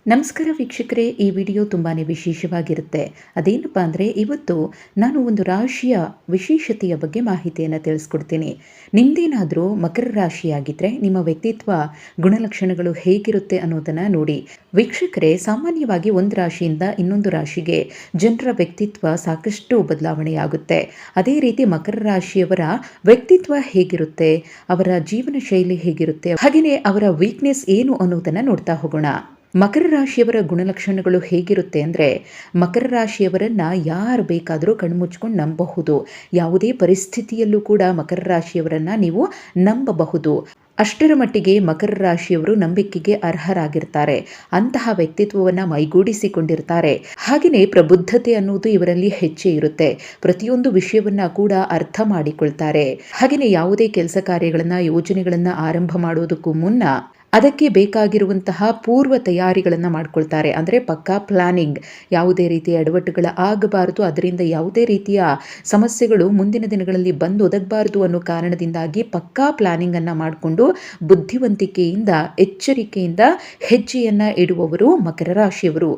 ನಮಸ್ಕಾರ ವೀಕ್ಷಕರೇ, ಈ ವಿಡಿಯೋ ತುಂಬಾ ವಿಶೇಷವಾಗಿರುತ್ತೆ. ಅದೇನಪ್ಪ ಅಂದರೆ ಇವತ್ತು ನಾನು ಒಂದು ರಾಶಿಯ ವಿಶೇಷತೆಯ ಬಗ್ಗೆ ಮಾಹಿತಿಯನ್ನು ತಿಳಿಸ್ಕೊಡ್ತೀನಿ. ನಿಮ್ಮದೇನಾದರೂ ಮಕರ ರಾಶಿಯಾಗಿದ್ದರೆ ನಿಮ್ಮ ವ್ಯಕ್ತಿತ್ವ ಗುಣಲಕ್ಷಣಗಳು ಹೇಗಿರುತ್ತೆ ಅನ್ನೋದನ್ನು ನೋಡಿ. ವೀಕ್ಷಕರೇ, ಸಾಮಾನ್ಯವಾಗಿ ಒಂದು ರಾಶಿಯಿಂದ ಇನ್ನೊಂದು ರಾಶಿಗೆ ಜನರ ವ್ಯಕ್ತಿತ್ವ ಸಾಕಷ್ಟು ಬದಲಾವಣೆಯಾಗುತ್ತೆ. ಅದೇ ರೀತಿ ಮಕರ ರಾಶಿಯವರ ವ್ಯಕ್ತಿತ್ವ ಹೇಗಿರುತ್ತೆ, ಅವರ ಜೀವನ ಶೈಲಿ ಹೇಗಿರುತ್ತೆ, ಹಾಗೆಯೇ ಅವರ ವೀಕ್ನೆಸ್ ಏನು ಅನ್ನೋದನ್ನು ನೋಡ್ತಾ ಹೋಗೋಣ. ಮಕರ ರಾಶಿಯವರ ಗುಣಲಕ್ಷಣಗಳು ಹೇಗಿರುತ್ತೆ ಅಂದರೆ, ಮಕರ ರಾಶಿಯವರನ್ನು ಯಾರು ಬೇಕಾದರೂ ಕಣ್ಮುಚ್ಕೊಂಡು ನಂಬಬಹುದು. ಯಾವುದೇ ಪರಿಸ್ಥಿತಿಯಲ್ಲೂ ಕೂಡ ಮಕರ ರಾಶಿಯವರನ್ನು ನೀವು ನಂಬಬಹುದು. ಅಷ್ಟರ ಮಟ್ಟಿಗೆ ಮಕರ ರಾಶಿಯವರು ನಂಬಿಕೆಗೆ ಅರ್ಹರಾಗಿರ್ತಾರೆ. ಅಂತಹ ವ್ಯಕ್ತಿತ್ವವನ್ನು ಮೈಗೂಡಿಸಿಕೊಂಡಿರ್ತಾರೆ. ಹಾಗೆಯೇ ಪ್ರಬುದ್ಧತೆ ಅನ್ನೋದು ಇವರಲ್ಲಿ ಹೆಚ್ಚೇ ಇರುತ್ತೆ. ಪ್ರತಿಯೊಂದು ವಿಷಯವನ್ನ ಕೂಡ ಅರ್ಥ ಮಾಡಿಕೊಳ್ತಾರೆ. ಹಾಗೆಯೇ ಯಾವುದೇ ಕೆಲಸ ಕಾರ್ಯಗಳನ್ನು ಯೋಜನೆಗಳನ್ನು ಆರಂಭ ಮಾಡೋದಕ್ಕೂ ಮುನ್ನ ಅದಕ್ಕೆ ಬೇಕಾಗಿರುವಂತಹ ಪೂರ್ವ ತಯಾರಿಗಳನ್ನು ಮಾಡ್ಕೊಳ್ತಾರೆ. ಅಂದರೆ ಪಕ್ಕಾ ಪ್ಲಾನಿಂಗ್, ಯಾವುದೇ ರೀತಿಯ ಎಡವಟ್ಟುಗಳ ಆಗಬಾರದು, ಅದರಿಂದ ಯಾವುದೇ ರೀತಿಯ ಸಮಸ್ಯೆಗಳು ಮುಂದಿನ ದಿನಗಳಲ್ಲಿ ಬಂದು ಒದಗಬಾರದು ಅನ್ನೋ ಕಾರಣದಿಂದಾಗಿ ಪಕ್ಕಾ ಪ್ಲಾನಿಂಗನ್ನು ಮಾಡಿಕೊಂಡು ಬುದ್ಧಿವಂತಿಕೆಯಿಂದ ಎಚ್ಚರಿಕೆಯಿಂದ ಹೆಜ್ಜೆಯನ್ನು ಇಡುವವರು ಮಕರ ರಾಶಿಯವರು.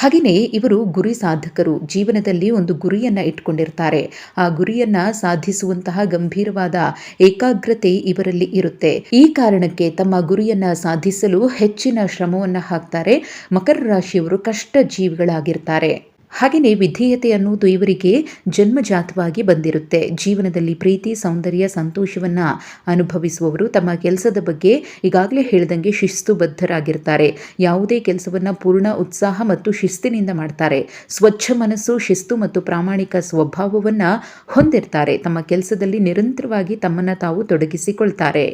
ಹಾಗೆಯೇ ಇವರು ಗುರಿ ಸಾಧಕರು. ಜೀವನದಲ್ಲಿ ಒಂದು ಗುರಿಯನ್ನು ಇಟ್ಕೊಂಡಿರ್ತಾರೆ. ಆ ಗುರಿಯನ್ನು ಸಾಧಿಸುವಂತಹ ಗಂಭೀರವಾದ ಏಕಾಗ್ರತೆ ಇವರಲ್ಲಿ ಇರುತ್ತೆ. ಈ ಕಾರಣಕ್ಕೆ ತಮ್ಮ ಗುರಿಯನ್ನು ಸಾಧಿಸಲು ಹೆಚ್ಚಿನ ಶ್ರಮವನ್ನು ಹಾಕ್ತಾರೆ. ಮಕರ ರಾಶಿಯವರು ಕಷ್ಟ ಜೀವಿಗಳಾಗಿರ್ತಾರೆ. ಹಾಗೆಯೇ ವಿಧೇಯತೆ ಅನ್ನೋದು ಇವರಿಗೆ ಜನ್ಮಜಾತವಾಗಿ ಬಂದಿರುತ್ತೆ. ಜೀವನದಲ್ಲಿ ಪ್ರೀತಿ, ಸೌಂದರ್ಯ, ಸಂತೋಷವನ್ನು ಅನುಭವಿಸುವವರು. ತಮ್ಮ ಕೆಲಸದ ಬಗ್ಗೆ ಈಗಾಗಲೇ ಹೇಳಿದಂಗೆ ಶಿಸ್ತುಬದ್ಧರಾಗಿರ್ತಾರೆ. ಯಾವುದೇ ಕೆಲಸವನ್ನು ಪೂರ್ಣ ಉತ್ಸಾಹ ಮತ್ತು ಶಿಸ್ತಿನಿಂದ ಮಾಡ್ತಾರೆ. ಸ್ವಚ್ಛ ಮನಸ್ಸು, ಶಿಸ್ತು ಮತ್ತು ಪ್ರಾಮಾಣಿಕ ಸ್ವಭಾವವನ್ನು ಹೊಂದಿರ್ತಾರೆ. ತಮ್ಮ ಕೆಲಸದಲ್ಲಿ ನಿರಂತರವಾಗಿ ತಮ್ಮನ್ನು ತಾವು ತೊಡಗಿಸಿಕೊಳ್ತಾರೆ.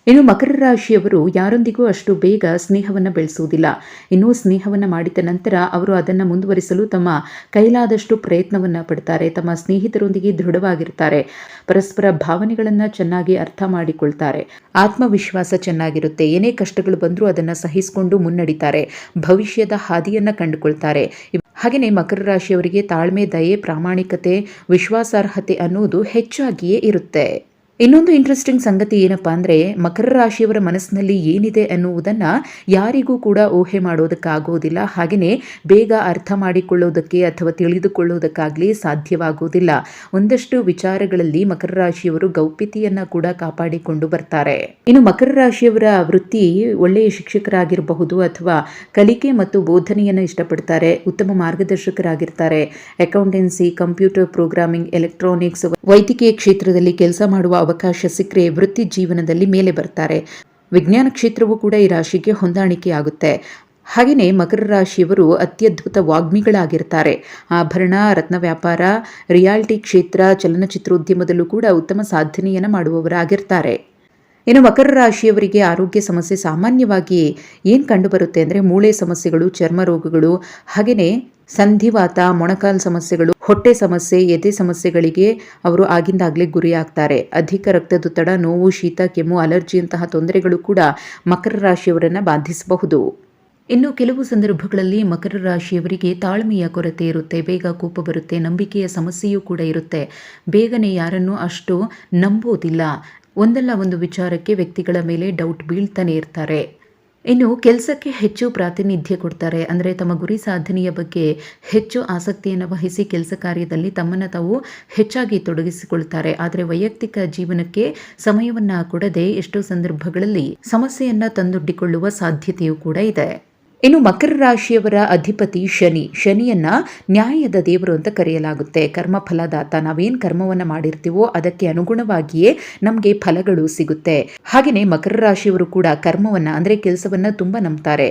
ಇನ್ನು ಮಕರ ರಾಶಿಯವರು ಯಾರೊಂದಿಗೂ ಅಷ್ಟು ಬೇಗ ಸ್ನೇಹವನ್ನು ಬೆಳೆಸುವುದಿಲ್ಲ. ಇನ್ನು ಸ್ನೇಹವನ್ನು ಮಾಡಿದ ನಂತರ ಅವರು ಅದನ್ನು ಮುಂದುವರಿಸಲು ತಮ್ಮ ಕೈಲಾದಷ್ಟು ಪ್ರಯತ್ನವನ್ನು ಪಡ್ತಾರೆ. ತಮ್ಮ ಸ್ನೇಹಿತರೊಂದಿಗೆ ದೃಢವಾಗಿರ್ತಾರೆ. ಪರಸ್ಪರ ಭಾವನೆಗಳನ್ನು ಚೆನ್ನಾಗಿ ಅರ್ಥ ಮಾಡಿಕೊಳ್ತಾರೆ. ಆತ್ಮವಿಶ್ವಾಸ ಚೆನ್ನಾಗಿರುತ್ತೆ. ಏನೇ ಕಷ್ಟಗಳು ಬಂದರೂ ಅದನ್ನು ಸಹಿಸಿಕೊಂಡು ಮುನ್ನಡಿತಾರೆ. ಭವಿಷ್ಯದ ಹಾದಿಯನ್ನು ಕಂಡುಕೊಳ್ತಾರೆ. ಹಾಗೆಯೇ ಮಕರ ರಾಶಿಯವರಿಗೆ ತಾಳ್ಮೆ, ದಯೆ, ಪ್ರಾಮಾಣಿಕತೆ, ವಿಶ್ವಾಸಾರ್ಹತೆ ಅನ್ನೋದು ಹೆಚ್ಚಾಗಿಯೇ ಇರುತ್ತೆ. ಇನ್ನೊಂದು ಇಂಟ್ರೆಸ್ಟಿಂಗ್ ಸಂಗತಿ ಏನಪ್ಪಾ ಅಂದರೆ, ಮಕರ ರಾಶಿಯವರ ಮನಸ್ಸಿನಲ್ಲಿ ಏನಿದೆ ಅನ್ನುವುದನ್ನು ಯಾರಿಗೂ ಕೂಡ ಊಹೆ ಮಾಡೋದಕ್ಕಾಗೋದಿಲ್ಲ. ಹಾಗೆಯೇ ಬೇಗ ಅರ್ಥ ಮಾಡಿಕೊಳ್ಳೋದಕ್ಕೆ ಅಥವಾ ತಿಳಿದುಕೊಳ್ಳೋದಕ್ಕಾಗಲಿ ಸಾಧ್ಯವಾಗುವುದಿಲ್ಲ. ಒಂದಷ್ಟು ವಿಚಾರಗಳಲ್ಲಿ ಮಕರ ರಾಶಿಯವರು ಗೌಪ್ಯತೆಯನ್ನು ಕೂಡ ಕಾಪಾಡಿಕೊಂಡು ಬರ್ತಾರೆ. ಇನ್ನು ಮಕರ ರಾಶಿಯವರ ವೃತ್ತಿ ಒಳ್ಳೆಯ ಶಿಕ್ಷಕರಾಗಿರಬಹುದು ಅಥವಾ ಕಲಿಕೆ ಮತ್ತು ಬೋಧನೆಯನ್ನು ಇಷ್ಟಪಡ್ತಾರೆ. ಉತ್ತಮ ಮಾರ್ಗದರ್ಶಕರಾಗಿರ್ತಾರೆ. ಅಕೌಂಟೆನ್ಸಿ, ಕಂಪ್ಯೂಟರ್ ಪ್ರೋಗ್ರಾಮಿಂಗ್, ಎಲೆಕ್ಟ್ರಾನಿಕ್ಸ್, ವೈದ್ಯಕೀಯ ಕ್ಷೇತ್ರದಲ್ಲಿ ಕೆಲಸ ಮಾಡುವ ಅವಕಾಶ ಸಿಕ್ಕರೆ ವೃತ್ತಿ ಜೀವನದಲ್ಲಿ ಮೇಲೆ ಬರ್ತಾರೆ. ವಿಜ್ಞಾನ ಕ್ಷೇತ್ರವೂ ಕೂಡ ಈ ರಾಶಿಗೆ ಹೊಂದಾಣಿಕೆಯಾಗುತ್ತೆ. ಹಾಗೆಯೇ ಮಕರ ರಾಶಿಯವರು ಅತ್ಯದ್ಭುತ ವಾಗ್ಮಿಗಳಾಗಿರ್ತಾರೆ. ಆಭರಣ, ರತ್ನ ವ್ಯಾಪಾರ, ರಿಯಾಲಿಟಿ ಕ್ಷೇತ್ರ, ಚಲನಚಿತ್ರೋದ್ಯಮದಲ್ಲೂ ಕೂಡ ಉತ್ತಮ ಸಾಧನೆಯನ್ನು ಮಾಡುವವರಾಗಿರ್ತಾರೆ. ಇನ್ನು ಮಕರ ರಾಶಿಯವರಿಗೆ ಆರೋಗ್ಯ ಸಮಸ್ಯೆ ಸಾಮಾನ್ಯವಾಗಿ ಏನು ಕಂಡುಬರುತ್ತೆ ಅಂದರೆ, ಮೂಳೆ ಸಮಸ್ಯೆಗಳು, ಚರ್ಮ ರೋಗಗಳು, ಹಾಗೆಯೇ ಸಂಧಿವಾತ, ಮೊಣಕಾಲು ಸಮಸ್ಯೆಗಳು, ಹೊಟ್ಟೆ ಸಮಸ್ಯೆ, ಎದೆ ಸಮಸ್ಯೆಗಳಿಗೆ ಅವರು ಆಗಿಂದಾಗಲೇ ಗುರಿಯಾಗ್ತಾರೆ. ಅಧಿಕ ರಕ್ತದೊತ್ತಡ, ನೋವು, ಶೀತ, ಕೆಮ್ಮು, ಅಲರ್ಜಿಯಂತಹ ತೊಂದರೆಗಳು ಕೂಡ ಮಕರ ರಾಶಿಯವರನ್ನು ಬಾಧಿಸಬಹುದು. ಇನ್ನು ಕೆಲವು ಸಂದರ್ಭಗಳಲ್ಲಿ ಮಕರ ರಾಶಿಯವರಿಗೆ ತಾಳ್ಮೆಯ ಕೊರತೆ ಇರುತ್ತೆ. ಬೇಗ ಕೋಪ ಬರುತ್ತೆ. ನಂಬಿಕೆಯ ಸಮಸ್ಯೆಯೂ ಕೂಡ ಇರುತ್ತೆ. ಬೇಗನೆ ಯಾರನ್ನೂ ಅಷ್ಟು ನಂಬೋದಿಲ್ಲ. ಒಂದಲ್ಲ ಒಂದು ವಿಚಾರಕ್ಕೆ ವ್ಯಕ್ತಿಗಳ ಮೇಲೆ ಡೌಟ್ ಬೀಳ್ತಾನೆ ಇರ್ತಾರೆ. ಇನ್ನು ಕೆಲಸಕ್ಕೆ ಹೆಚ್ಚು ಪ್ರಾತಿನಿಧ್ಯ ಕೊಡ್ತಾರೆ. ಅಂದರೆ ತಮ್ಮ ಗುರಿ ಸಾಧನೆಯ ಬಗ್ಗೆ ಹೆಚ್ಚು ಆಸಕ್ತಿಯನ್ನು ವಹಿಸಿ ಕೆಲಸ ಕಾರ್ಯದಲ್ಲಿ ತಮ್ಮನ್ನು ತಾವು ಹೆಚ್ಚಾಗಿ ತೊಡಗಿಸಿಕೊಳ್ತಾರೆ. ಆದರೆ ವೈಯಕ್ತಿಕ ಜೀವನಕ್ಕೆ ಸಮಯವನ್ನು ಕೊಡದೆ ಎಷ್ಟೋ ಸಂದರ್ಭಗಳಲ್ಲಿ ಸಮಸ್ಯೆಯನ್ನು ತಂದೊಡ್ಡಿಕೊಳ್ಳುವ ಸಾಧ್ಯತೆಯೂ ಕೂಡ ಇದೆ. ಇನ್ನು ಮಕರ ರಾಶಿಯವರ ಅಧಿಪತಿ ಶನಿ. ಶನಿಯನ್ನ ನ್ಯಾಯದ ದೇವರು ಅಂತ ಕರೆಯಲಾಗುತ್ತೆ. ಕರ್ಮ ಫಲದಾತ. ನಾವೇನು ಕರ್ಮವನ್ನು ಮಾಡಿರ್ತೀವೋ ಅದಕ್ಕೆ ಅನುಗುಣವಾಗಿಯೇ ನಮಗೆ ಫಲಗಳು ಸಿಗುತ್ತೆ. ಹಾಗೆಯೇ ಮಕರ ರಾಶಿಯವರು ಕೂಡ ಕರ್ಮವನ್ನು ಅಂದರೆ ಕೆಲಸವನ್ನು ತುಂಬ ನಂಬ್ತಾರೆ.